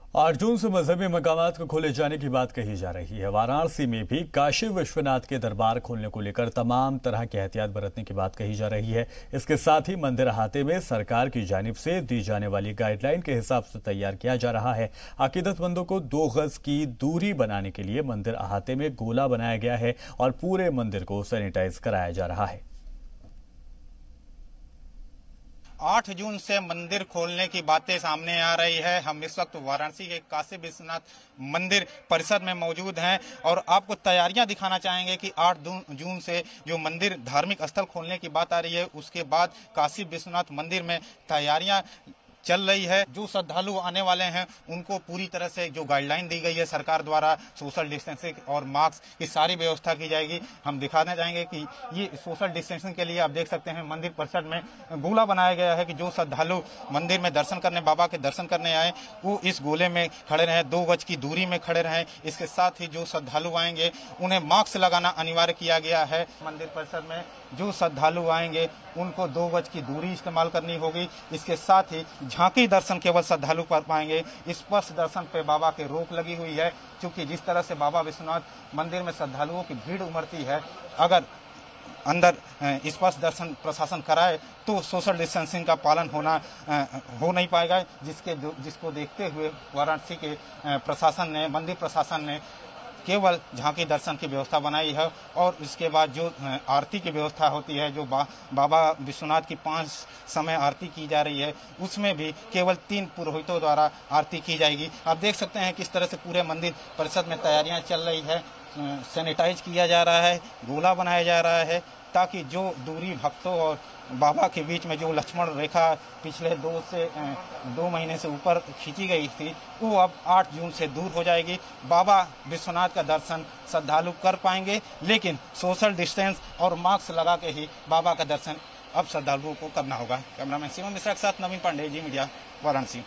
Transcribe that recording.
8 जून से मजहबी मकामात को खोले जाने की बात कही जा रही है। वाराणसी में भी काशी विश्वनाथ के दरबार खोलने को लेकर तमाम तरह की एहतियात बरतने की बात कही जा रही है। इसके साथ ही मंदिर अहाते में सरकार की जानिब से दी जाने वाली गाइडलाइन के हिसाब से तैयार किया जा रहा है। अकीदतमंदों को 2 गज की दूरी बनाने के लिए मंदिर अहाते में गोला बनाया गया है और पूरे मंदिर को सैनिटाइज कराया जा रहा है। 8 जून से मंदिर खोलने की बातें सामने आ रही है। हम इस वक्त वाराणसी के काशी विश्वनाथ मंदिर परिसर में मौजूद हैं और आपको तैयारियां दिखाना चाहेंगे कि 8 जून से जो मंदिर धार्मिक स्थल खोलने की बात आ रही है, उसके बाद काशी विश्वनाथ मंदिर में तैयारियां चल रही है। जो श्रद्धालु आने वाले हैं उनको पूरी तरह से जो गाइडलाइन दी गई है सरकार द्वारा, सोशल डिस्टेंसिंग और मास्क की सारी व्यवस्था की जाएगी। हम दिखाना चाहेंगे कि ये सोशल डिस्टेंसिंग के लिए आप देख सकते हैं मंदिर परिसर में गोला बनाया गया है कि जो श्रद्धालु मंदिर में दर्शन करने, बाबा के दर्शन करने आए, वो इस गोले में खड़े रहें, 2 गज की दूरी में खड़े रहें। इसके साथ ही जो श्रद्धालु आएंगे उन्हें मास्क लगाना अनिवार्य किया गया है। मंदिर परिसर में जो श्रद्धालु आएंगे उनको 2 गज की दूरी इस्तेमाल करनी होगी। इसके साथ ही झांकी दर्शन केवल श्रद्धालु कर पाएंगे। स्पर्श दर्शन पे बाबा की रोक लगी हुई है, क्योंकि जिस तरह से बाबा विश्वनाथ मंदिर में श्रद्धालुओं की भीड़ उमड़ती है, अगर अंदर स्पर्श दर्शन प्रशासन कराए तो सोशल डिस्टेंसिंग का पालन हो नहीं पाएगा, जिसको देखते हुए वाराणसी के प्रशासन ने, मंदिर प्रशासन ने केवल झांकी दर्शन की व्यवस्था बनाई है। और इसके बाद जो आरती की व्यवस्था होती है, जो बाबा विश्वनाथ की 5 समय आरती की जा रही है, उसमें भी केवल 3 पुरोहितों द्वारा आरती की जाएगी। आप देख सकते हैं किस तरह से पूरे मंदिर परिसर में तैयारियां चल रही है। सैनिटाइज किया जा रहा है, गोला बनाया जा रहा है, ताकि जो दूरी भक्तों और बाबा के बीच में जो लक्ष्मण रेखा पिछले 2 महीने से ऊपर खींची गई थी, वो अब 8 जून से दूर हो जाएगी। बाबा विश्वनाथ का दर्शन श्रद्धालु कर पाएंगे, लेकिन सोशल डिस्टेंस और मास्क लगा के ही बाबा का दर्शन अब श्रद्धालुओं को करना होगा। कैमरामैन शिवम मिश्रा के साथ नवीन पांडे, जी मीडिया, वाराणसी।